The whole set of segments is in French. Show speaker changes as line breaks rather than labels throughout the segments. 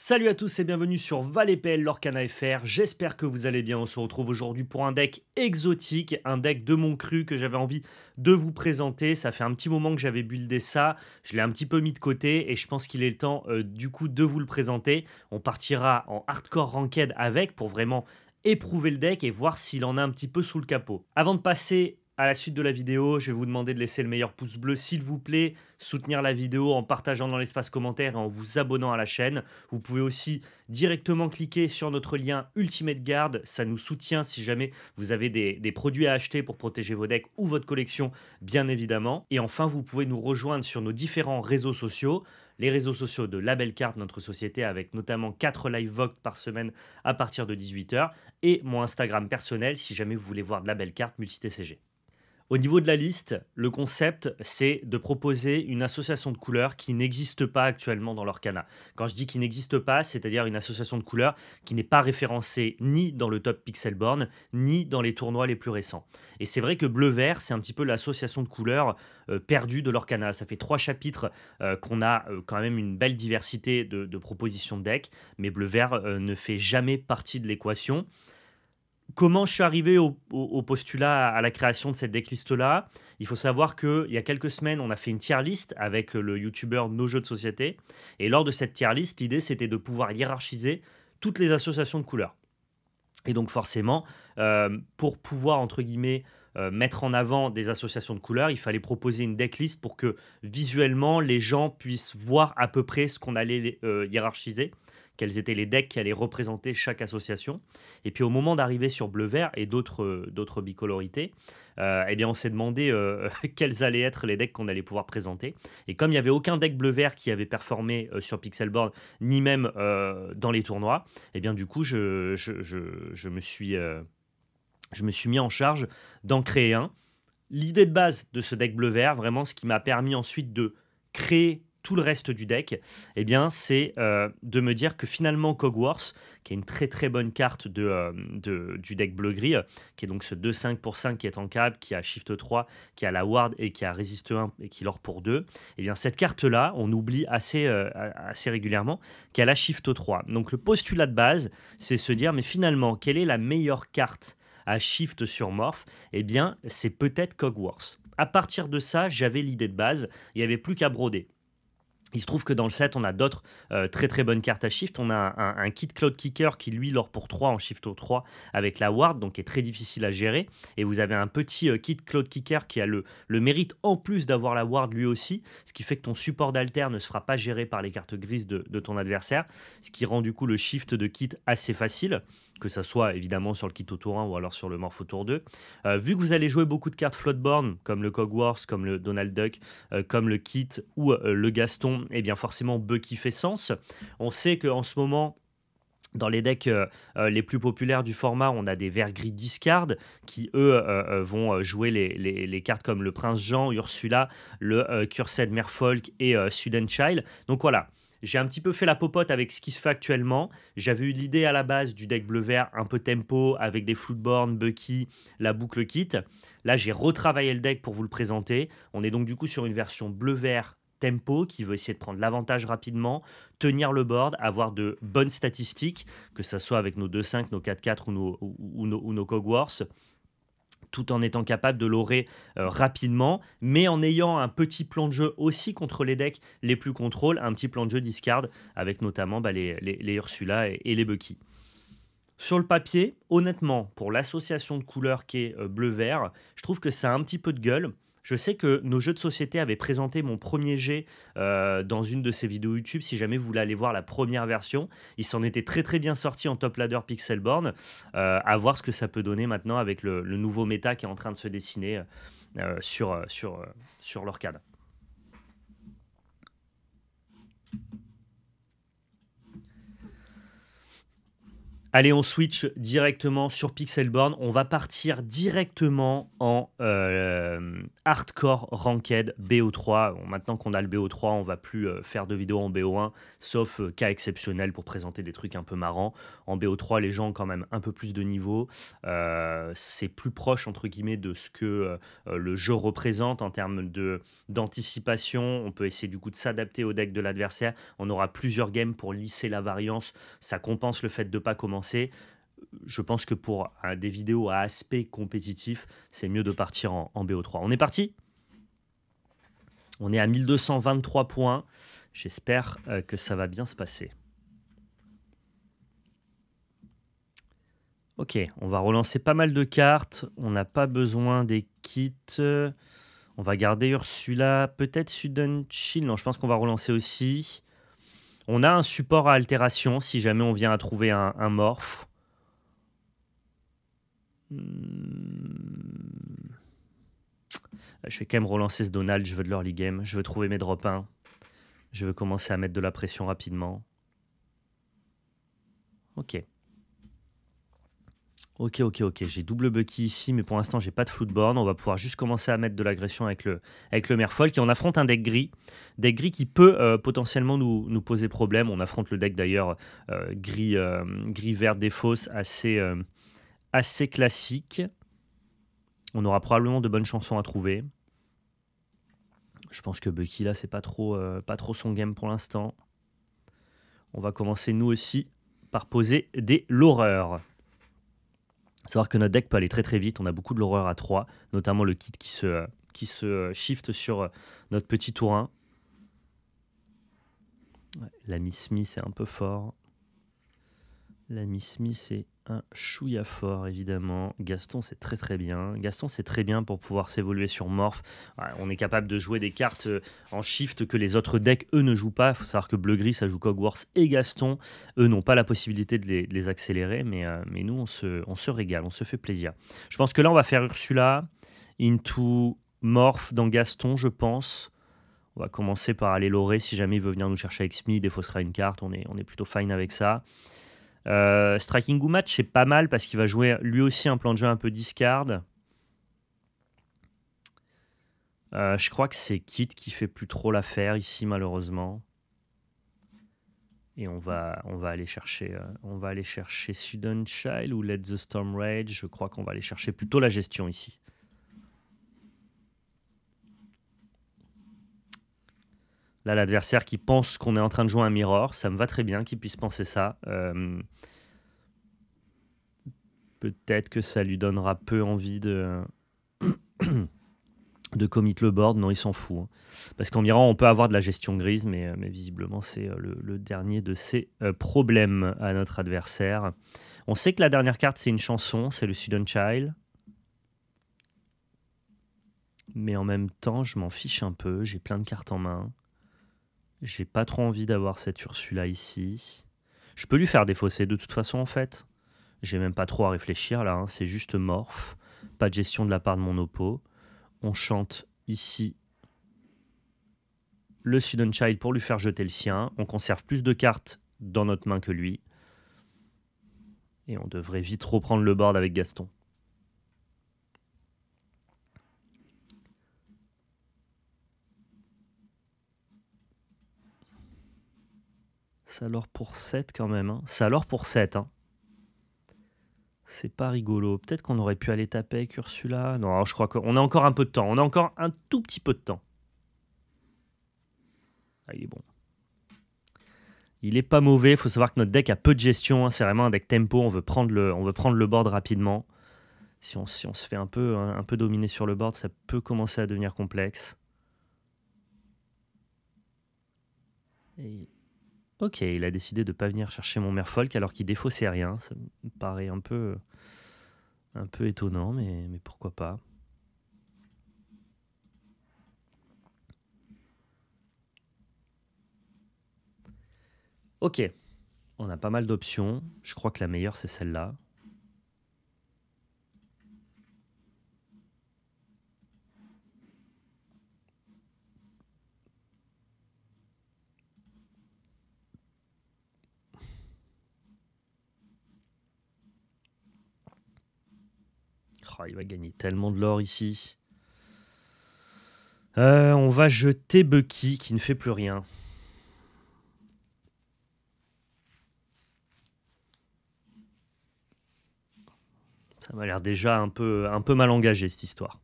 Salut à tous et bienvenue sur ValetPL Lorcana FR, j'espère que vous allez bien, on se retrouve aujourd'hui pour un deck exotique, un deck de mon cru que j'avais envie de vous présenter, ça fait un petit moment que j'avais buildé ça, je l'ai un petit peu mis de côté et je pense qu'il est le temps du coup de vous le présenter. On partira en hardcore ranked avec pour vraiment éprouver le deck et voir s'il en a un petit peu sous le capot. Avant de passer à la suite de la vidéo, je vais vous demander de laisser le meilleur pouce bleu s'il vous plaît, soutenir la vidéo en partageant dans l'espace commentaire et en vous abonnant à la chaîne. Vous pouvez aussi directement cliquer sur notre lien Ultimate Guard, ça nous soutient si jamais vous avez des produits à acheter pour protéger vos decks ou votre collection, bien évidemment. Et enfin, vous pouvez nous rejoindre sur nos différents réseaux sociaux, les réseaux sociaux de Label Card, notre société, avec notamment 4 live votes par semaine à partir de 18 h, et mon Instagram personnel si jamais vous voulez voir de Label Card multi-TCG. Au niveau de la liste, le concept, c'est de proposer une association de couleurs qui n'existe pas actuellement dans l'Orcana. Quand je dis qui n'existe pas, c'est-à-dire une association de couleurs qui n'est pas référencée ni dans le top Pixelborn, ni dans les tournois les plus récents. Et c'est vrai que bleu-vert, c'est un petit peu l'association de couleurs perdue de l'Orcana. Ça fait 3 chapitres qu'on a quand même une belle diversité de propositions de deck, mais bleu-vert ne fait jamais partie de l'équation. Comment je suis arrivé au postulat, à la création de cette decklist-là? Il faut savoir qu'il y a quelques semaines, on a fait une tier list avec le youtubeur Nos Jeux de Société. Et lors de cette tier list, l'idée, c'était de pouvoir hiérarchiser toutes les associations de couleurs. Et donc forcément, pour pouvoir, entre guillemets, mettre en avant des associations de couleurs, il fallait proposer une decklist pour que visuellement, les gens puissent voir à peu près ce qu'on allait hiérarchiser, quels étaient les decks qui allaient représenter chaque association. Et puis au moment d'arriver sur bleu-vert et d'autres bicolorités, eh bien on s'est demandé quels allaient être les decks qu'on allait pouvoir présenter. Et comme il n'y avait aucun deck bleu-vert qui avait performé sur Pixelboard, ni même dans les tournois, eh bien du coup je me suis mis en charge d'en créer un. L'idée de base de ce deck bleu-vert, vraiment ce qui m'a permis ensuite de créer tout le reste du deck, eh bien, c'est de me dire que finalement Cogwars, qui est une très très bonne carte du deck bleu-gris, qui est donc ce 2-5 pour 5 qui est en câble, qui a Shift 3, qui a la Ward et qui a Resist 1 et qui l'or pour 2, eh bien cette carte-là, on oublie assez régulièrement qu'elle a Shift 3. Donc le postulat de base, c'est se dire, mais finalement, quelle est la meilleure carte à Shift sur Morph? Eh bien, c'est peut-être Cogwars. À partir de ça, j'avais l'idée de base, il n'y avait plus qu'à broder. Il se trouve que dans le set, on a d'autres très très bonnes cartes à shift. On a un kit Cloud Kicker qui, lui, l'or pour 3 en shift au 3 avec la ward, donc qui est très difficile à gérer. Et vous avez un petit kit Cloud Kicker qui a le mérite en plus d'avoir la ward lui aussi, ce qui fait que ton support d'alter ne se fera pas géré par les cartes grises de ton adversaire, ce qui rend du coup le shift de kit assez facile, que ça soit évidemment sur le kit au tour 1 ou alors sur le morph au tour 2. Vu que vous allez jouer beaucoup de cartes floatborn, comme le Cogwars, comme le Donald Duck, comme le Kit ou le Gaston, eh bien forcément Bucky fait sens. On sait qu'en ce moment, dans les decks les plus populaires du format, on a des verts gris discard qui, eux, vont jouer les cartes comme le Prince Jean, Ursula, le Cursed Merfolk et Student Child. Donc voilà, j'ai un petit peu fait la popote avec ce qui se fait actuellement. J'avais eu l'idée à la base du deck bleu-vert, un peu tempo, avec des Floodborn, Bucky, la boucle kit. Là, j'ai retravaillé le deck pour vous le présenter. On est donc du coup sur une version bleu-vert tempo qui veut essayer de prendre l'avantage rapidement, tenir le board, avoir de bonnes statistiques, que ce soit avec nos 2-5, nos 4-4 ou nos Cogwars, tout en étant capable de l'orer rapidement, mais en ayant un petit plan de jeu aussi contre les decks les plus contrôles, un petit plan de jeu discard, avec notamment les Ursula et les Bucky. Sur le papier, honnêtement, pour l'association de couleurs qui est bleu-vert, je trouve que ça a un petit peu de gueule. Je sais que Nos Jeux de Société avaient présenté mon premier jet dans une de ses vidéos YouTube. Si jamais vous voulez aller voir la première version, il s'en était très très bien sorti en top ladder Pixelborn. À voir ce que ça peut donner maintenant avec le nouveau méta qui est en train de se dessiner sur l'Orcade. Allez, on switch directement sur Pixelborn. On va partir directement en hardcore ranked BO3. Bon, maintenant qu'on a le BO3, on va plus faire de vidéos en BO1, sauf cas exceptionnels pour présenter des trucs un peu marrants. En BO3, les gens ont quand même un peu plus de niveau. C'est plus proche, entre guillemets, de ce que le jeu représente en termes d'anticipation. On peut essayer du coup de s'adapter au deck de l'adversaire. On aura plusieurs games pour lisser la variance. Ça compense le fait de ne pas commencer. Je pense que pour des vidéos à aspect compétitif, c'est mieux de partir en BO3. On est parti. On est à 1223 points. J'espère que ça va bien se passer. Ok, on va relancer pas mal de cartes. On n'a pas besoin des kits. On va garder Ursula. Peut-être Sudden Chill. Non, je pense qu'on va relancer aussi. On a un support à altération si jamais on vient à trouver un morph. Je vais quand même relancer ce Donald, je veux de l'early game, je veux trouver mes drop 1. Je veux commencer à mettre de la pression rapidement. Ok. Ok. J'ai double Bucky ici, mais pour l'instant, j'ai pas de Floodborn. On va pouvoir juste commencer à mettre de l'agression avec le Merfolk. Et on affronte un deck gris. Deck gris qui peut potentiellement nous poser problème. On affronte le deck d'ailleurs gris-vert des fosses assez classique. On aura probablement de bonnes chansons à trouver. Je pense que Bucky là, c'est pas trop son game pour l'instant. On va commencer nous aussi par poser des l'horreur. Savoir que notre deck peut aller très très vite. On a beaucoup de l'horreur à 3, notamment le kit qui se shift sur notre petit tour 1. Ouais, la Miss Smith est un peu fort. La Miss Smith est un chouïa fort, évidemment. Gaston, c'est très très bien. Gaston, c'est très bien pour pouvoir s'évoluer sur Morph. Ouais, on est capable de jouer des cartes en shift que les autres decks, eux, ne jouent pas. Il faut savoir que Bleu-Gris, ça joue Cogworth et Gaston. Eux n'ont pas la possibilité de les accélérer, mais nous, on se régale, on se fait plaisir. Je pense que là, on va faire Ursula into Morph dans Gaston, je pense. On va commencer par aller lorer si jamais il veut venir nous chercher avec Smith et faussera une carte. On est plutôt fine avec ça. Striking Goo Match, c'est pas mal parce qu'il va jouer lui aussi un plan de jeu un peu discard. Je crois que c'est Kit qui fait plus trop l'affaire ici, malheureusement. Et on va aller chercher Sudden Child ou Let the Storm Rage. Je crois qu'on va aller chercher plutôt la gestion ici. Là, l'adversaire qui pense qu'on est en train de jouer un mirror, ça me va très bien qu'il puisse penser ça. Peut-être que ça lui donnera peu envie de commit le board. Non, il s'en fout. Hein. Parce qu'en mirror, on peut avoir de la gestion grise, mais visiblement, c'est le dernier de ses problèmes à notre adversaire. On sait que la dernière carte, c'est une chanson, c'est le Sudden Child. Mais en même temps, je m'en fiche un peu. J'ai plein de cartes en main. J'ai pas trop envie d'avoir cette Ursula ici. Je peux lui faire défausser de toute façon, en fait. J'ai même pas trop à réfléchir là. Hein. C'est juste morph. Pas de gestion de la part de mon oppo. On chante ici le Sudden Child pour lui faire jeter le sien. On conserve plus de cartes dans notre main que lui. Et on devrait vite reprendre le board avec Gaston. Ça alors pour 7 quand même. Hein. Ça alors pour 7. Hein. C'est pas rigolo. Peut-être qu'on aurait pu aller taper avec Ursula. Non, alors je crois qu'on a encore un peu de temps. On a encore un tout petit peu de temps. Ah, il est bon. Il est pas mauvais. Il faut savoir que notre deck a peu de gestion. Hein. C'est vraiment un deck tempo. On veut prendre le board rapidement. Si on se fait un peu dominer sur le board, ça peut commencer à devenir complexe. Et... Ok, il a décidé de ne pas venir chercher mon Merfolk alors qu'il défaussait rien. Ça me paraît un peu étonnant, mais pourquoi pas. Ok, on a pas mal d'options. Je crois que la meilleure, c'est celle-là. Oh, il va gagner tellement de l'or ici. On va jeter Bucky qui ne fait plus rien. Ça m'a l'air déjà un peu mal engagé cette histoire.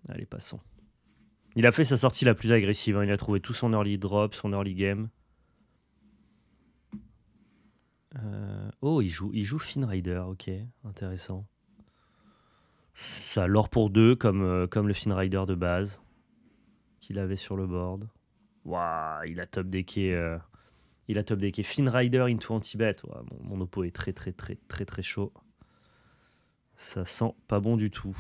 Allez, passons. Il a fait sa sortie la plus agressive. Hein. Il a trouvé tout son early drop, son early game. Oh, il joue Fin Rider. Ok, intéressant. Ça l'or pour 2 comme le Fin Rider de base qu'il avait sur le board. Waouh, il a top decké. Il a top decké Fin Rider into anti-bet. Wow, mon oppo est très chaud. Ça sent pas bon du tout.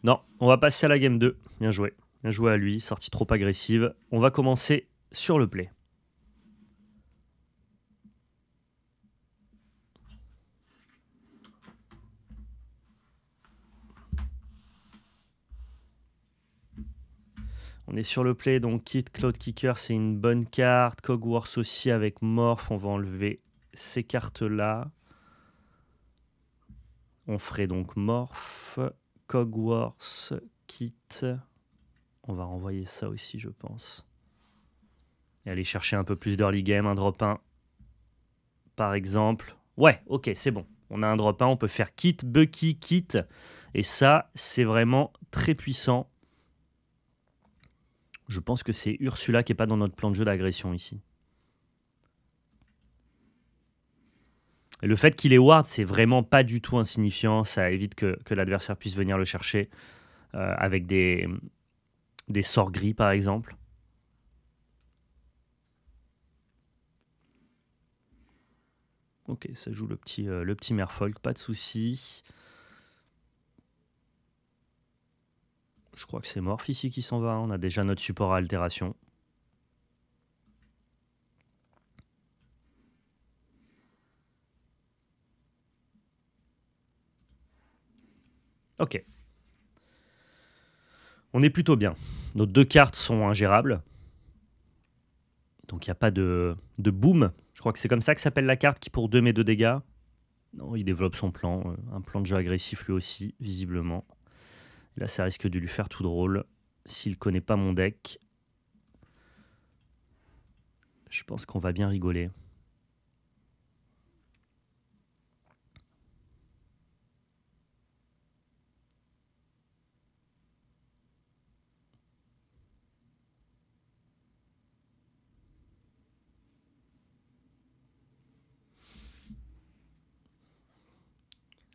Non, on va passer à la game 2. Bien joué. Bien joué à lui. Sortie trop agressive. On va commencer sur le play. On est sur le play, donc Kit, Cloud Kicker, c'est une bonne carte. Cogworth aussi avec Morph. On va enlever ces cartes-là. On ferait donc Morph, Cogworth, Kit. On va renvoyer ça aussi, je pense. Et aller chercher un peu plus d'early game, un drop 1, par exemple. Ouais, ok, c'est bon. On a un drop 1, on peut faire Kit, Bucky, Kit. Et ça, c'est vraiment très puissant. Je pense que c'est Ursula qui n'est pas dans notre plan de jeu d'agression ici. Et le fait qu'il ait Ward, c'est vraiment pas du tout insignifiant. Ça évite que l'adversaire puisse venir le chercher avec des sorts gris, par exemple. Ok, ça joue le petit Merfolk, pas de souci. Je crois que c'est Morph ici qui s'en va. On a déjà notre support à altération. Ok. On est plutôt bien. Nos 2 cartes sont ingérables. Donc il n'y a pas de boom. Je crois que c'est comme ça que s'appelle la carte qui pour 2 met 2 dégâts. Non, il développe son plan. Un plan de jeu agressif lui aussi, visiblement. Là, ça risque de lui faire tout drôle. S'il connaît pas mon deck, je pense qu'on va bien rigoler.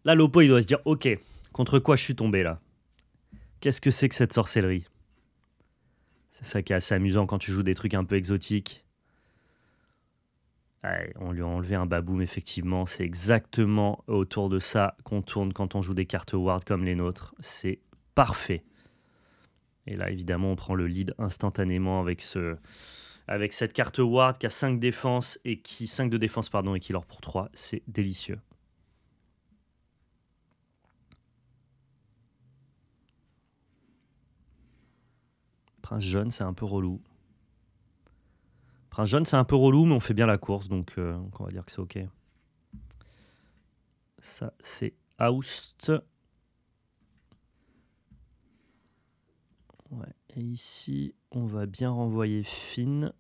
Là, l'oppo, il doit se dire, ok, contre quoi je suis tombé là? Qu'est-ce que c'est que cette sorcellerie? C'est ça qui est assez amusant quand tu joues des trucs un peu exotiques. Ouais, on lui a enlevé un baboum, effectivement. C'est exactement autour de ça qu'on tourne quand on joue des cartes Ward comme les nôtres. C'est parfait. Et là, évidemment, on prend le lead instantanément avec cette carte Ward qui a 5 défenses et 5 de défense pardon, et qui l'or pour 3. C'est délicieux. Prince jaune, c'est un peu relou. Prince jaune, c'est un peu relou, mais on fait bien la course, donc on va dire que c'est ok. Ça, c'est Oust. Ouais. Et ici, on va bien renvoyer Finn.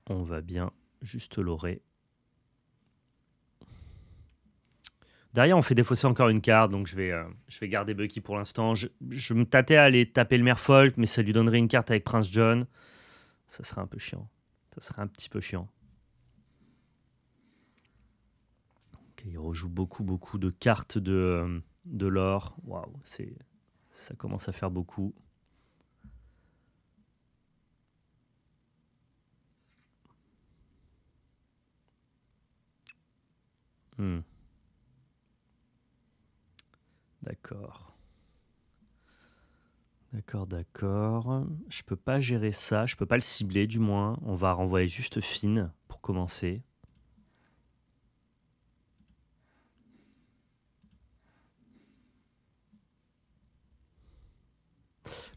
On va bien juste l'aurer. Derrière, on fait défausser encore une carte, donc je vais garder Bucky pour l'instant. Je me tâtais à aller taper le Merfolk, mais ça lui donnerait une carte avec Prince John. Ça serait un peu chiant. Ça serait un petit peu chiant. Okay, il rejoue beaucoup de cartes de l'or. Waouh, ça commence à faire beaucoup. D'accord. D'accord. Je peux pas gérer ça. Je peux pas le cibler, du moins. On va renvoyer juste Finn pour commencer.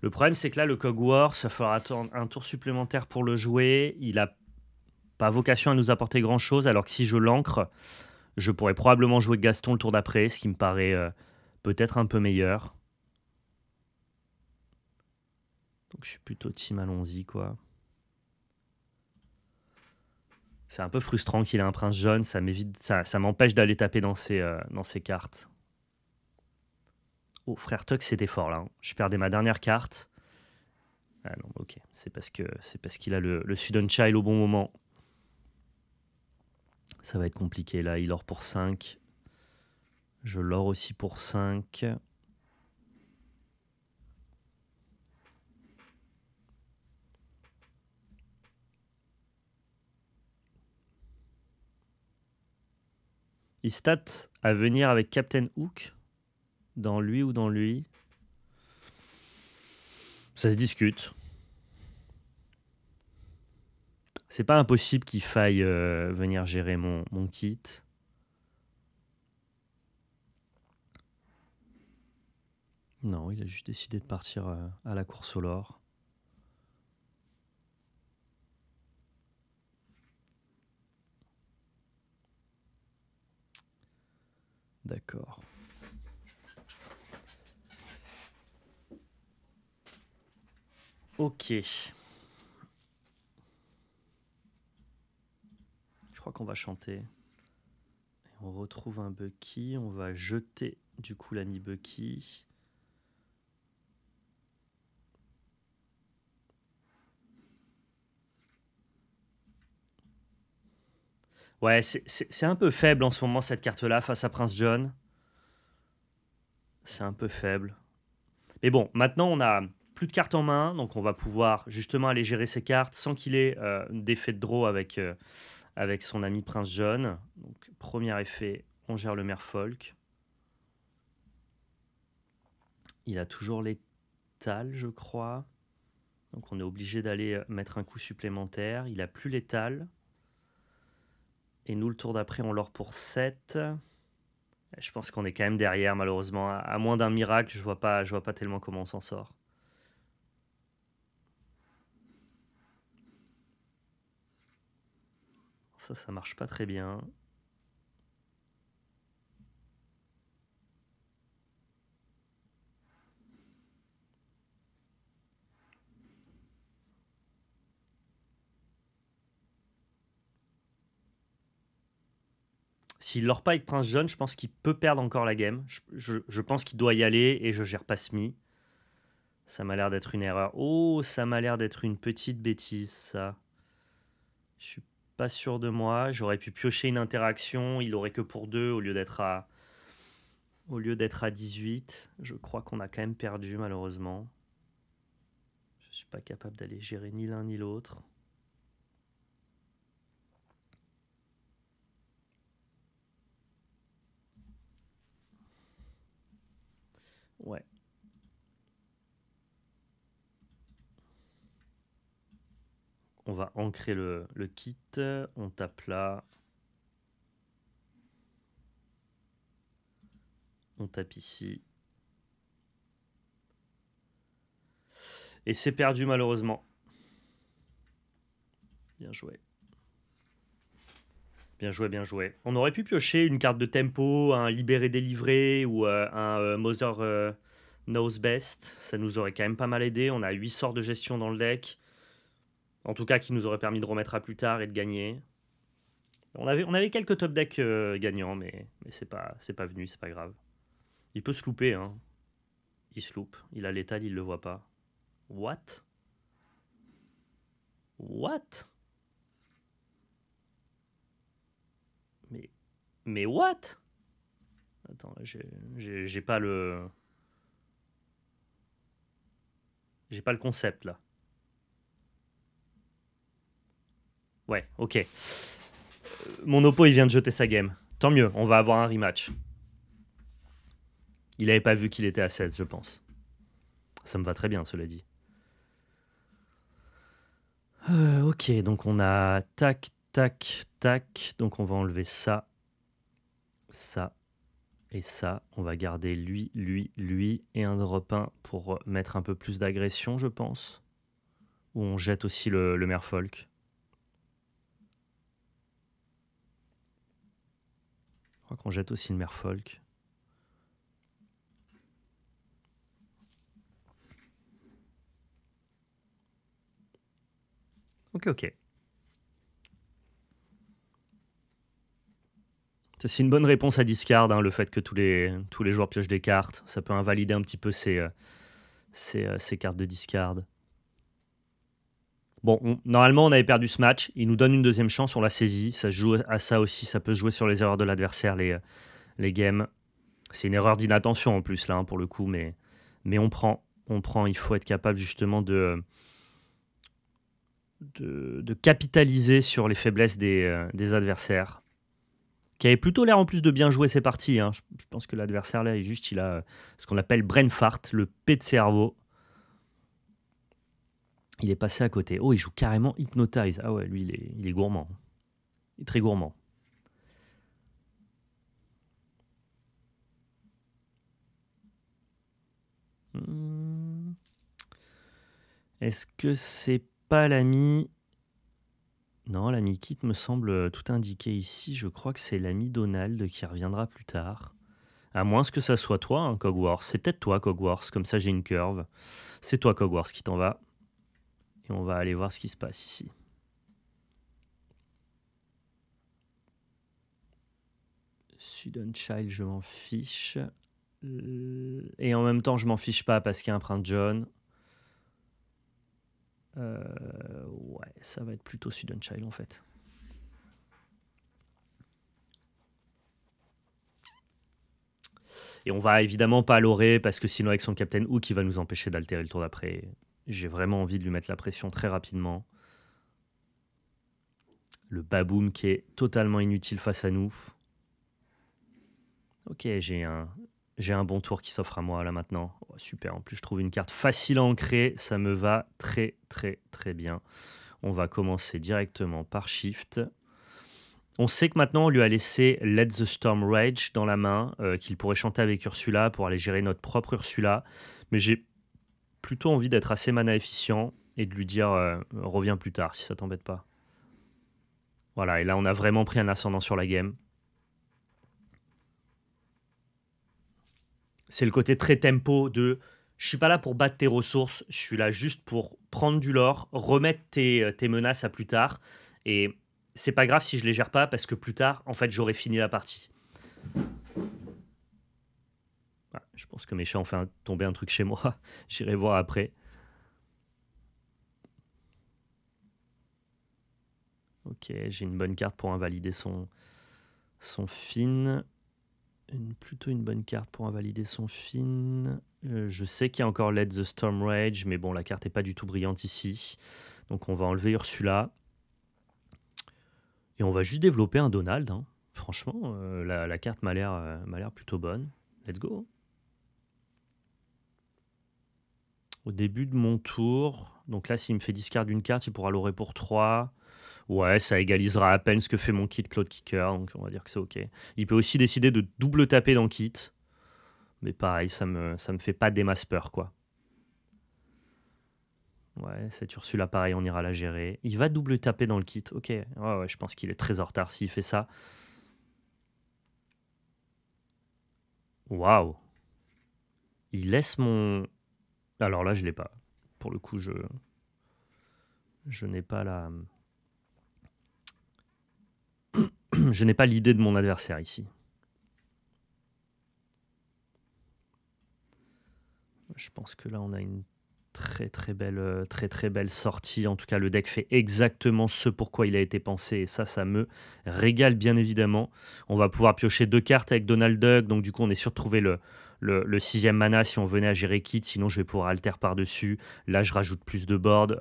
Le problème, c'est que là, le Cog Wars, il va falloir attendre un tour supplémentaire pour le jouer. Il a pas vocation à nous apporter grand-chose, alors que si je l'ancre, je pourrais probablement jouer Gaston le tour d'après, ce qui me paraît peut-être un peu meilleur. Donc je suis plutôt team allons-y, quoi. C'est un peu frustrant qu'il ait un prince jaune, ça m'empêche d'aller taper dans ses cartes. Oh, frère Tuck, c'était fort là. Hein. Je perdais ma dernière carte. Ah non, ok. C'est parce qu'il a le Sudden Child au bon moment. Ça va être compliqué là. Il or pour 5. Je l'or aussi pour 5. Il stat à venir avec Captain Hook. Dans lui ou dans lui. Ça se discute. C'est pas impossible qu'il faille venir gérer mon kit. Non, il a juste décidé de partir à la course au lore. D'accord. Ok. Je crois qu'on va chanter. On retrouve un Bucky. On va jeter du coup l'ami Bucky. Ouais, c'est un peu faible en ce moment cette carte-là face à Prince John. C'est un peu faible. Mais bon, maintenant on a plus de cartes en main, donc on va pouvoir justement aller gérer ses cartes sans qu'il ait d'effet de draw avec son ami Prince John. Donc premier effet, on gère le Merfolk. Il a toujours l'étal, je crois. Donc on est obligé d'aller mettre un coup supplémentaire. Il a plus l'étal. Et nous, le tour d'après, on l'or pour 7. Je pense qu'on est quand même derrière, malheureusement. À moins d'un miracle, je vois pas tellement comment on s'en sort. Ça marche pas très bien. S'il l'or pas avec Prince John, je pense qu'il peut perdre encore la game. Je pense qu'il doit y aller et je gère pas Smee. Ça m'a l'air d'être une erreur. Oh, ça m'a l'air d'être une petite bêtise, ça. Je suis pas sûr de moi. J'aurais pu piocher une interaction. Il aurait que pour 2 au lieu d'être à 18. Je crois qu'on a quand même perdu, malheureusement. Je suis pas capable d'aller gérer ni l'un ni l'autre. Ouais. On va ancrer le kit. On tape là. On tape ici. Et c'est perdu malheureusement. Bien joué. Bien joué, bien joué. On aurait pu piocher une carte de tempo, un libéré délivré ou un Mother Knows Best. Ça nous aurait quand même pas mal aidé. On a 8 sorts de gestion dans le deck. En tout cas, qui nous aurait permis de remettre à plus tard et de gagner. On avait quelques top decks gagnants, mais c'est pas venu, c'est pas grave. Il peut se louper, hein. Il se loupe. Il a l'étal, il le voit pas. What? What? Mais what? Attends, j'ai pas le... J'ai pas le concept, là. Ouais, ok. Mon oppo, il vient de jeter sa game. Tant mieux, on va avoir un rematch. Il avait pas vu qu'il était à 16, je pense. Ça me va très bien, cela dit. Ok, donc on a tac, tac, tac. Donc on va enlever ça, ça Et ça, on va garder lui et un drop 1 pour mettre un peu plus d'agression, je pense. Ou on jette aussi le merfolk. Je crois qu'on jette aussi le merfolk. Ok. C'est une bonne réponse à discard, hein, le fait que tous les joueurs piochent des cartes. Ça peut invalider un petit peu ces cartes de discard. Bon, normalement, on avait perdu ce match. Il nous donne une deuxième chance, on l'a saisi. Ça se joue à ça aussi. Ça peut se jouer sur les erreurs de l'adversaire, les games. C'est une erreur d'inattention en plus, là, hein, pour le coup. Mais on prend. Il faut être capable, justement, de capitaliser sur les faiblesses des adversaires. Qui avait plutôt l'air en plus de bien jouer ses parties. Hein. Je pense que l'adversaire, là, il a ce qu'on appelle brain fart, le P de cerveau. Il est passé à côté. Oh, il joue carrément Hypnotize. Ah ouais, lui, il est gourmand. Il est très gourmand. Est-ce que c'est pas l'ami... Non, l'ami Kit me semble tout indiqué ici. Je crois que c'est l'ami Donald qui reviendra plus tard. À moins que ça soit toi, hein, Cogwars. C'est peut-être toi, Cogwars. Comme ça, j'ai une curve. C'est toi, Cogwars, qui t'en va. Et on va aller voir ce qui se passe ici. Sudden Child, je m'en fiche. Et en même temps, je m'en fiche pas parce qu'il y a un Prince John. Ouais, ça va être plutôt Sudden Child en fait. Et on va évidemment pas l'orer parce que sinon avec son Captain Hook, il va nous empêcher d'altérer le tour d'après. J'ai vraiment envie de lui mettre la pression très rapidement. Le Baboom qui est totalement inutile face à nous. Ok, j'ai un bon tour qui s'offre à moi là maintenant. Oh, super, en plus je trouve une carte facile à ancrer. Ça me va très bien. On va commencer directement par Shift. On sait que maintenant on lui a laissé Let the Storm Rage dans la main, qu'il pourrait chanter avec Ursula pour aller gérer notre propre Ursula. Mais j'ai plutôt envie d'être assez mana efficient et de lui dire reviens plus tard si ça t'embête pas. Voilà, et là on a vraiment pris un ascendant sur la game. C'est le côté très tempo de je suis pas là pour battre tes ressources, je suis là juste pour prendre du lore, remettre tes menaces à plus tard. Et c'est pas grave si je les gère pas parce que plus tard, en fait, j'aurai fini la partie. Ah, je pense que mes chats ont fait tomber un truc chez moi. J'irai voir après. Ok, j'ai une bonne carte pour invalider son fin. Plutôt une bonne carte pour invalider son fin. Je sais qu'il y a encore Let the Storm Rage, mais bon, la carte n'est pas du tout brillante ici. Donc on va enlever Ursula. Et on va juste développer un Donald. Hein. Franchement, la carte m'a l'air plutôt bonne. Let's go. Au début de mon tour, donc là, s'il me fait discard d'une carte, il pourra l'aurer pour 3. Ouais, ça égalisera à peine ce que fait mon kit Cloud Kicker, donc on va dire que c'est ok. Il peut aussi décider de double taper dans le kit. Mais pareil, ça me fait pas des masses peur, quoi. Ouais, cette Ursula, pareil, on ira la gérer. Il va double taper dans le kit, ok. Ouais, je pense qu'il est très en retard s'il fait ça. Waouh. Il laisse mon... Alors là, je l'ai pas. Pour le coup, je n'ai pas la... je n'ai pas l'idée de mon adversaire ici. Je pense que là, on a une très belle sortie. En tout cas, le deck fait exactement ce pourquoi il a été pensé. Et ça me régale bien évidemment. On va pouvoir piocher 2 cartes avec Donald Duck. Donc du coup, on est sûr de trouver le 6e mana si on venait à gérer Kit. Sinon, je vais pouvoir alter par-dessus. Là, je rajoute plus de board.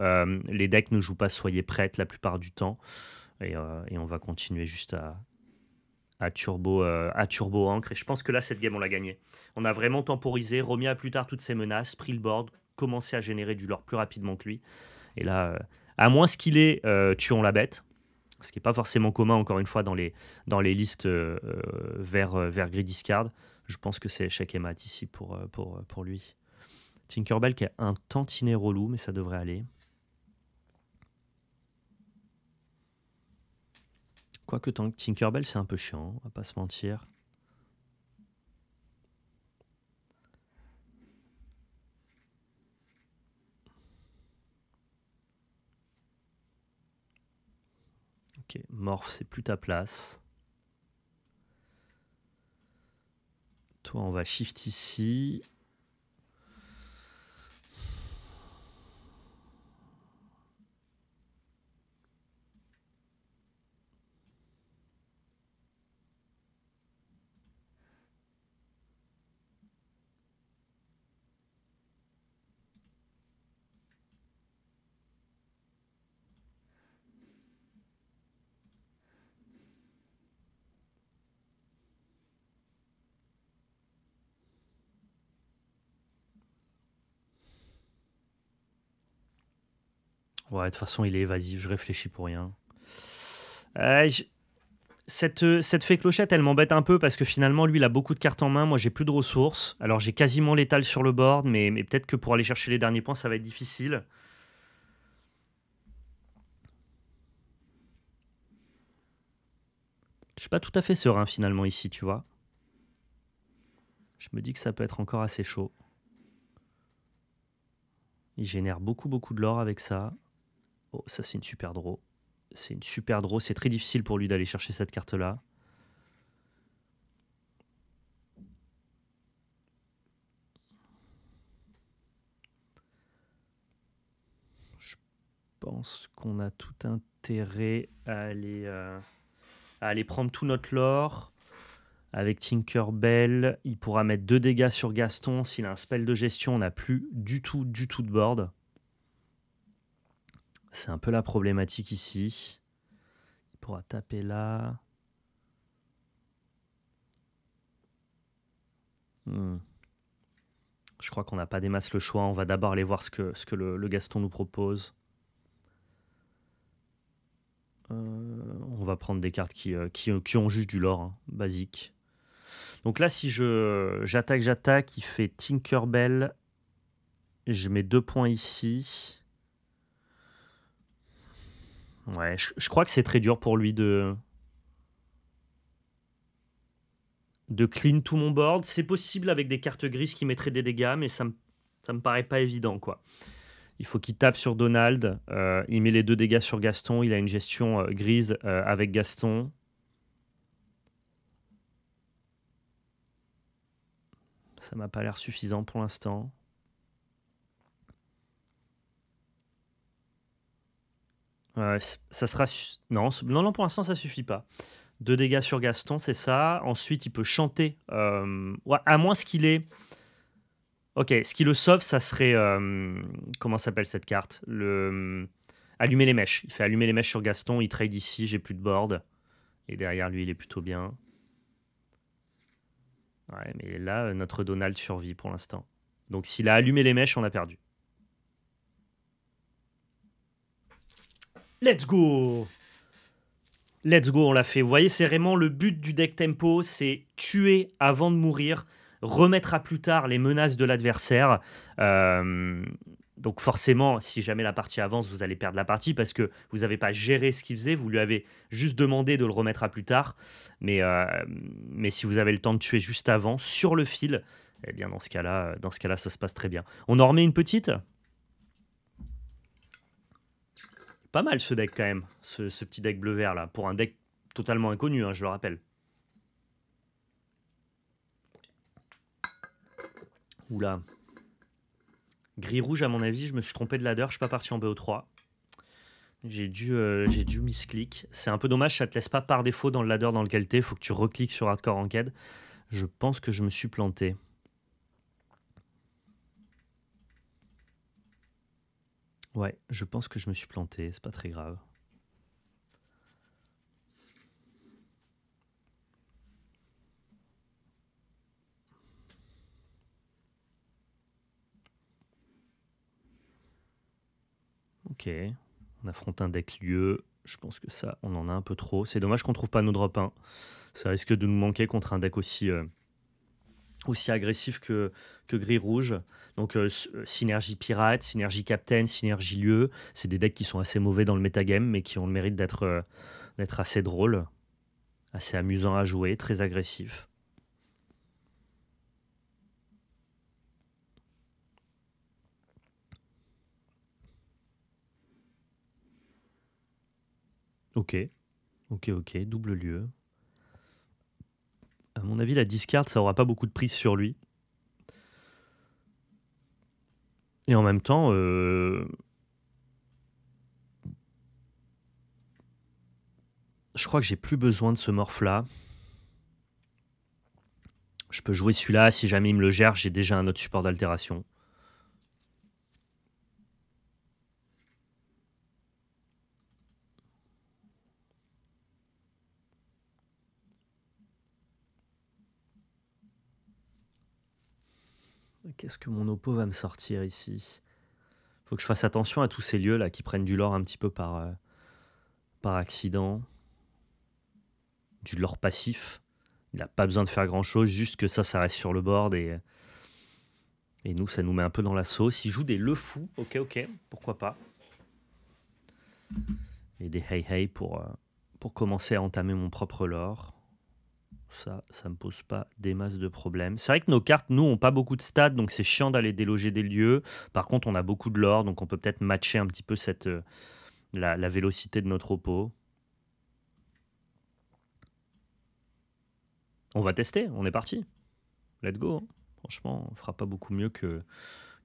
Les decks ne jouent pas soyez prêtes la plupart du temps. Et on va continuer juste à turbo ancre. Et je pense que là, cette game, on l'a gagnée. On a vraiment temporisé, remis à plus tard toutes ces menaces, pris le board, commencé à générer du lore plus rapidement que lui. Et là, à moins qu'il ait tuons la bête, Ce qui n'est pas forcément commun, encore une fois, dans les listes vers gris discard. Je pense que c'est échec et mat ici pour lui. Tinkerbell qui est un tantinet relou, mais ça devrait aller. Quoique Tinkerbell, c'est un peu chiant, on va pas se mentir. Ok, Morph, c'est plus ta place. Toi, on va shift ici. Ouais, de toute façon, il est évasif, je réfléchis pour rien. Cette fée clochette, elle m'embête un peu parce que finalement, lui, il a beaucoup de cartes en main. Moi, j'ai plus de ressources. Alors, j'ai quasiment l'étal sur le board, mais peut-être que pour aller chercher les derniers points, ça va être difficile. Je suis pas tout à fait serein finalement ici, tu vois. Je me dis que ça peut être encore assez chaud. Il génère beaucoup de l'or avec ça. Oh, ça c'est une super draw. C'est une super draw. C'est très difficile pour lui d'aller chercher cette carte-là. Je pense qu'on a tout intérêt à aller prendre tout notre lore. Avec Tinkerbell, il pourra mettre 2 dégâts sur Gaston. S'il a un spell de gestion, on n'a plus du tout de board. C'est un peu la problématique ici. Il pourra taper là. Je crois qu'on n'a pas des masses le choix. On va d'abord aller voir ce que le Gaston nous propose. On va prendre des cartes qui ont juste du lore, hein, basique. Donc là, si j'attaque, il fait Tinkerbell. Je mets 2 points ici. Ouais, je crois que c'est très dur pour lui de clean tout mon board. C'est possible avec des cartes grises qui mettraient des dégâts, mais ça me paraît pas évident, quoi. Il faut qu'il tape sur Donald. Il met les 2 dégâts sur Gaston. Il a une gestion grise avec Gaston. Ça m'a pas l'air suffisant pour l'instant. Ça sera... Non, pour l'instant, ça suffit pas. 2 dégâts sur Gaston, c'est ça. Ensuite, il peut chanter. Ouais, à moins ce qu'il est... Ok, ce qui le sauve, ça serait... comment s'appelle cette carte? Allumer les mèches. Il fait allumer les mèches sur Gaston. Il trade ici, j'ai plus de board. Et derrière lui, il est plutôt bien. Ouais, mais là, notre Donald survit pour l'instant. Donc s'il a allumé les mèches, on a perdu. Let's go! Let's go, on l'a fait. Vous voyez, c'est vraiment le but du deck tempo, c'est tuer avant de mourir, remettre à plus tard les menaces de l'adversaire. Donc forcément, si jamais la partie avance, vous allez perdre la partie parce que vous n'avez pas géré ce qu'il faisait, vous lui avez juste demandé de le remettre à plus tard. Mais si vous avez le temps de tuer juste avant, sur le fil, eh bien dans ce cas-là, ça se passe très bien. On en remet une petite. Pas mal ce deck quand même, ce petit deck bleu-vert là, pour un deck totalement inconnu, hein, je le rappelle. Oula. Gris-rouge, à mon avis, je me suis trompé de ladder, je suis pas parti en BO3. J'ai dû misclick. C'est un peu dommage, ça te laisse pas par défaut dans le ladder dans lequel t'es, faut que tu recliques sur Hardcore Ranked. Je pense que je me suis planté. Ouais, je pense que je me suis planté, c'est pas très grave. Ok, on affronte un deck lieu. Je pense que ça, on en a un peu trop. C'est dommage qu'on trouve pas nos drop 1. Ça risque de nous manquer contre un deck aussi agressif que gris-rouge. Donc synergie pirate, synergie captain, synergie lieu. C'est des decks qui sont assez mauvais dans le metagame, mais qui ont le mérite d'être assez drôles, assez amusants à jouer, très agressifs. Ok, ok, double lieu. À mon avis, la discard, ça aura pas beaucoup de prise sur lui. Et en même temps, je crois que j'ai plus besoin de ce morph-là. Je peux jouer celui-là, si jamais il me le gère, j'ai déjà un autre support d'altération. Qu'est-ce que mon oppo va me sortir ici? Faut que je fasse attention à tous ces lieux là qui prennent du lore un petit peu par accident. Du lore passif. Il n'a pas besoin de faire grand chose, juste que ça reste sur le board et nous, ça nous met un peu dans la sauce. Il joue des le fou, ok, pourquoi pas. Et des hey pour commencer à entamer mon propre lore. Ça me pose pas des masses de problèmes. C'est vrai que nos cartes, nous, ont pas beaucoup de stats, donc c'est chiant d'aller déloger des lieux. Par contre, on a beaucoup de lore, donc on peut peut-être matcher un petit peu la vélocité de notre oppo. On va tester, on est parti. Let's go. Hein. Franchement, on fera pas beaucoup mieux que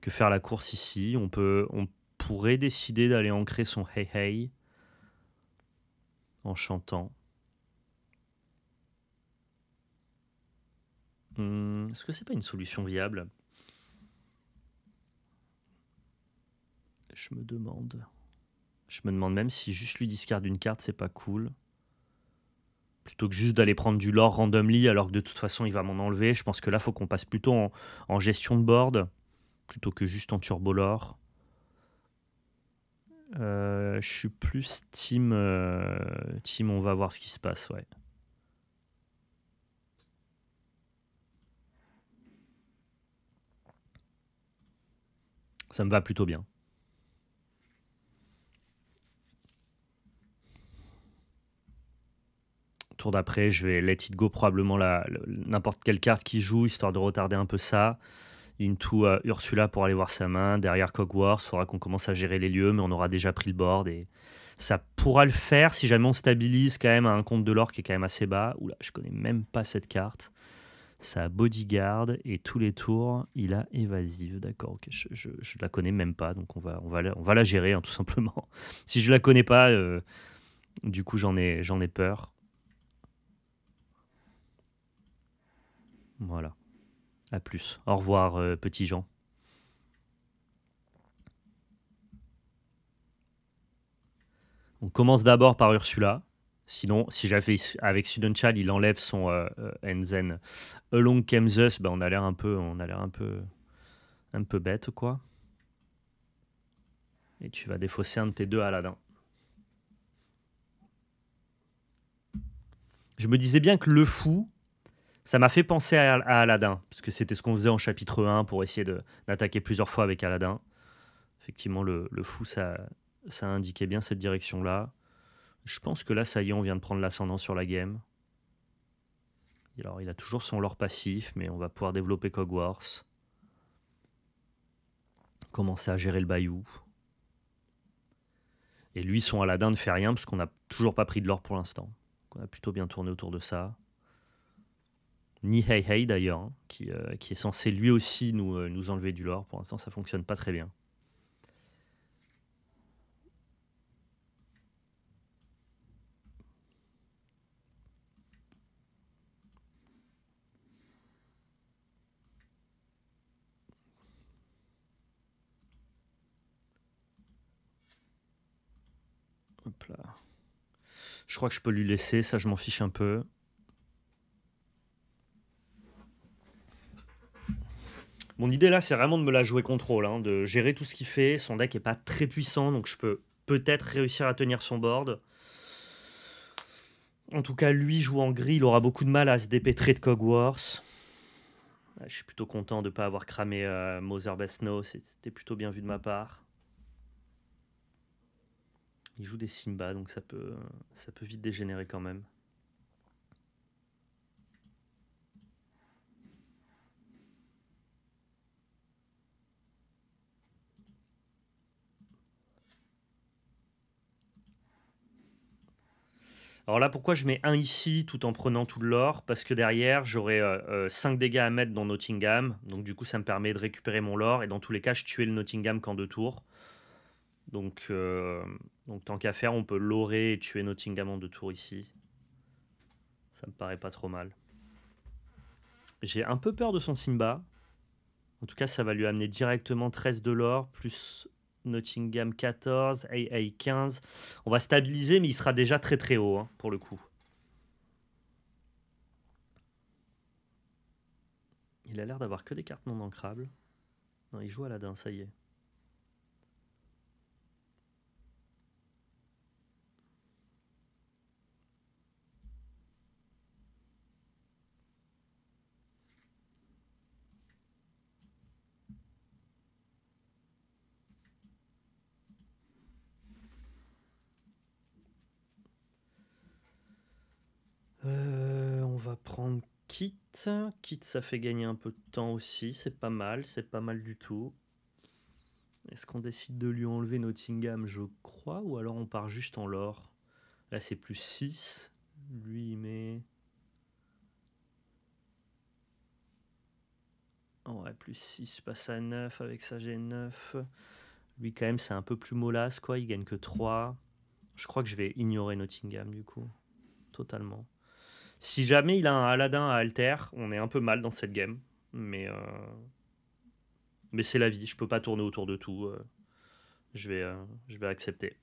faire la course ici. On pourrait décider d'aller ancrer son hey en chantant. Est-ce que c'est pas une solution viable? Je me demande. Je me demande même si juste lui discard une carte, c'est pas cool. Plutôt que juste d'aller prendre du lore randomly, alors que de toute façon, il va m'en enlever. Je pense que là, faut qu'on passe plutôt en gestion de board, plutôt que juste en turbo lore. Je suis plus team, on va voir ce qui se passe, ouais. Ça me va plutôt bien. Tour d'après, je vais let it go probablement n'importe quelle carte qui joue, histoire de retarder un peu ça. Into Ursula pour aller voir sa main. Derrière Cogwars, il faudra qu'on commence à gérer les lieux, mais on aura déjà pris le board. Et ça pourra le faire si jamais on stabilise quand même à un compte de l'or qui est quand même assez bas. Oula, je connais même pas cette carte. Ça a bodyguard et tous les tours, il a évasive. D'accord, ok, je la connais même pas, donc on va la gérer hein, tout simplement. Si je la connais pas, du coup j'en ai peur. Voilà. À plus. Au revoir, petit Jean. On commence d'abord par Ursula. Sinon, si j'avais avec Sudenchal, il enlève son Enzen Along Kemzus, ben on a l'air un peu bête, quoi. Et tu vas défausser un de tes deux Aladdin. Je me disais bien que le fou, ça m'a fait penser à Aladdin, parce que c'était ce qu'on faisait en chapitre 1 pour essayer d'attaquer plusieurs fois avec Aladdin. Effectivement, le fou, ça indiquait bien cette direction-là. Je pense que là, ça y est, on vient de prendre l'ascendant sur la game. Alors, il a toujours son lore passif, mais on va pouvoir développer Cogwars. Commencer à gérer le bayou. Et lui, son Aladdin ne fait rien, parce qu'on n'a toujours pas pris de l'or pour l'instant. On a plutôt bien tourné autour de ça. Ni Hey d'ailleurs, hein, qui est censé lui aussi nous enlever du lore. Pour l'instant, ça fonctionne pas très bien. Hop là. Je crois que je peux lui laisser, ça je m'en fiche un peu. Mon idée là, c'est vraiment de me la jouer contrôle, hein, de gérer tout ce qu'il fait. Son deck est pas très puissant, donc je peux peut-être réussir à tenir son board. En tout cas, lui joue en gris, il aura beaucoup de mal à se dépêtrer de Cogwars. Je suis plutôt content de ne pas avoir cramé Mother Best Snow, c'était plutôt bien vu de ma part. Il joue des Simba, donc ça peut vite dégénérer quand même. Alors là, pourquoi je mets 1 ici tout en prenant tout de l'or? Parce que derrière, j'aurai 5 dégâts à mettre dans Nottingham. Donc du coup, ça me permet de récupérer mon lore. Et dans tous les cas, je tuais le Nottingham qu'en 2 tours. Donc tant qu'à faire, on peut lorer et tuer Nottingham en 2 tours ici. Ça me paraît pas trop mal. J'ai un peu peur de son Simba. En tout cas, ça va lui amener directement 13 de l'or, plus Nottingham 14, AA 15. On va stabiliser, mais il sera déjà très très haut hein, pour le coup. Il a l'air d'avoir que des cartes non ancrables. Non, il joue Aladdin, ça y est. On va prendre Kit. Kit, ça fait gagner un peu de temps aussi. C'est pas mal du tout. Est-ce qu'on décide de lui enlever Nottingham? Je crois. Ou alors on part juste en l'or. Là, c'est plus 6. Lui, il met... Ouais, plus 6 passe à 9 avec sa G9. Lui, quand même, c'est un peu plus mollasse, quoi. Il gagne que 3. Je crois que je vais ignorer Nottingham, du coup. Totalement. Si jamais il a un Aladdin à alter, on est un peu mal dans cette game. Mais c'est la vie. Je peux pas tourner autour de tout. Je vais accepter.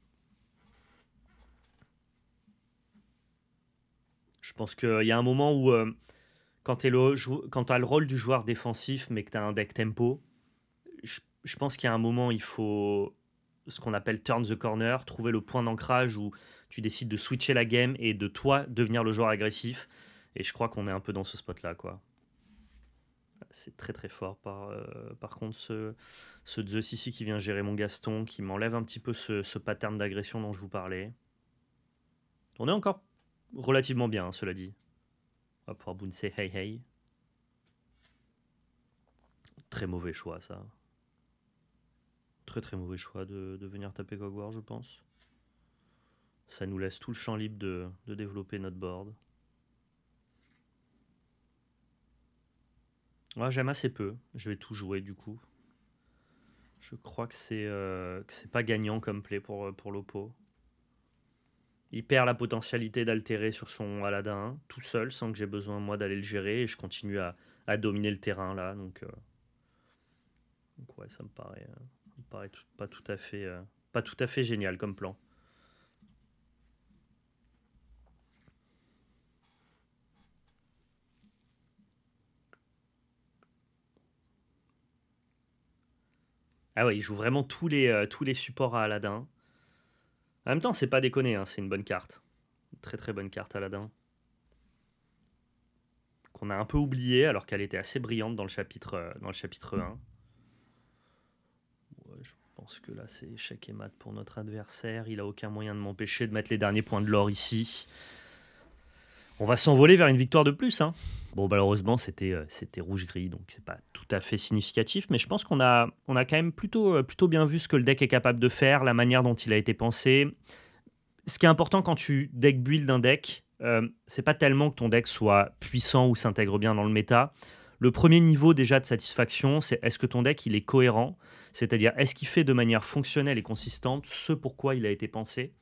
Je pense qu'il y a un moment où, quand tu as le rôle du joueur défensif, mais que tu as un deck tempo, je pense qu'il y a un moment, il faut ce qu'on appelle turn the corner, trouver le point d'ancrage où tu décides de switcher la game et de toi devenir le joueur agressif. Et je crois qu'on est un peu dans ce spot-là, quoi. C'est très très fort. Par contre, ce Zeus ici qui vient gérer mon Gaston, qui m'enlève un petit peu ce pattern d'agression dont je vous parlais. On est encore relativement bien, hein, cela dit. On va pouvoir bouncer hey hey. Très mauvais choix, ça. Très très mauvais choix de venir taper Cogwar, je pense. Ça nous laisse tout le champ libre de développer notre board. Ouais, j'aime assez peu. Je vais tout jouer du coup. Je crois que c'est pas gagnant comme play pour l'oppo. Il perd la potentialité d'altérer sur son Aladdin tout seul sans que j'ai besoin moi d'aller le gérer et je continue à dominer le terrain là. Donc ouais, ça me paraît pas tout à fait génial comme plan. Ah ouais, il joue vraiment tous les supports à Aladdin. En même temps, c'est pas déconné, hein, c'est une bonne carte. Une très très bonne carte Aladdin. Qu'on a un peu oublié alors qu'elle était assez brillante dans le chapitre 1. Ouais, je pense que là c'est échec et mat pour notre adversaire. Il a aucun moyen de m'empêcher de mettre les derniers points de l'or ici. On va s'envoler vers une victoire de plus. Hein. Bon, malheureusement, c'était rouge-gris, donc c'est pas tout à fait significatif, mais je pense qu'on a quand même plutôt bien vu ce que le deck est capable de faire, la manière dont il a été pensé. Ce qui est important quand tu deck build un deck, c'est pas tellement que ton deck soit puissant ou s'intègre bien dans le méta. Le premier niveau déjà de satisfaction, c'est est-ce que ton deck il est cohérent, c'est-à-dire est-ce qu'il fait de manière fonctionnelle et consistante ce pourquoi il a été pensé.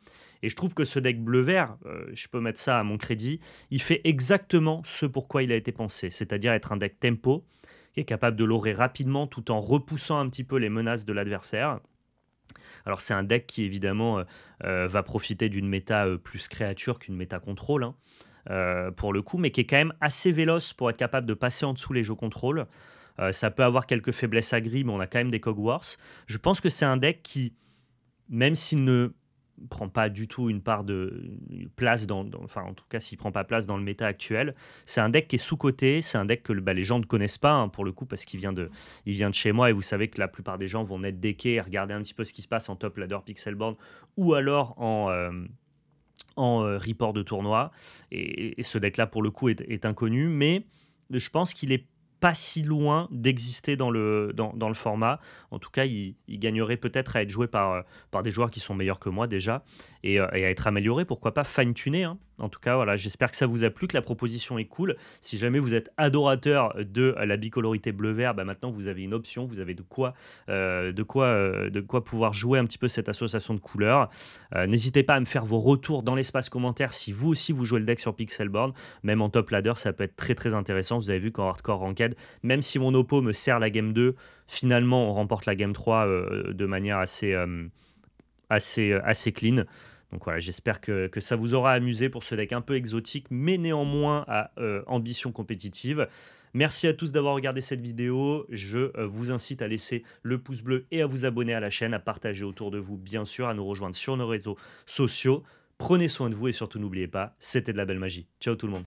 Et je trouve que ce deck bleu-vert, je peux mettre ça à mon crédit, il fait exactement ce pourquoi il a été pensé, c'est-à-dire être un deck tempo qui est capable de l'orer rapidement tout en repoussant un petit peu les menaces de l'adversaire. Alors c'est un deck qui évidemment va profiter d'une méta plus créature qu'une méta contrôle, hein, pour le coup, mais qui est quand même assez véloce pour être capable de passer en dessous les jeux contrôle. Ça peut avoir quelques faiblesses à gris, mais on a quand même des Cogwars. Je pense que c'est un deck qui, même s'il ne prend pas du tout une part de place enfin en tout cas s'il prend pas place dans le méta actuel. C'est un deck qui est sous-coté, c'est un deck que les gens ne connaissent pas hein, pour le coup parce il vient de chez moi et vous savez que la plupart des gens vont net decker et regarder un petit peu ce qui se passe en top ladder pixelboard ou alors en report de tournoi. Et ce deck-là, pour le coup, est inconnu, mais je pense qu'il est pas si loin d'exister dans le format. En tout cas, il gagnerait peut-être à être joué par des joueurs qui sont meilleurs que moi déjà et à être amélioré, pourquoi pas fine-tuné, hein. En tout cas, voilà, j'espère que ça vous a plu, que la proposition est cool. Si jamais vous êtes adorateur de la bicolorité bleu-vert, bah maintenant vous avez une option, vous avez de quoi pouvoir jouer un petit peu cette association de couleurs. N'hésitez pas à me faire vos retours dans l'espace commentaire si vous aussi vous jouez le deck sur Pixelborn. Même en top ladder, ça peut être très très intéressant. Vous avez vu qu'en hardcore ranked, même si mon oppo me sert la game 2, finalement on remporte la game 3 de manière assez clean. Donc voilà, j'espère que ça vous aura amusé pour ce deck un peu exotique, mais néanmoins à ambition compétitive. Merci à tous d'avoir regardé cette vidéo. Je vous incite à laisser le pouce bleu et à vous abonner à la chaîne, à partager autour de vous, bien sûr, à nous rejoindre sur nos réseaux sociaux. Prenez soin de vous et surtout n'oubliez pas, c'était de la belle magie. Ciao tout le monde.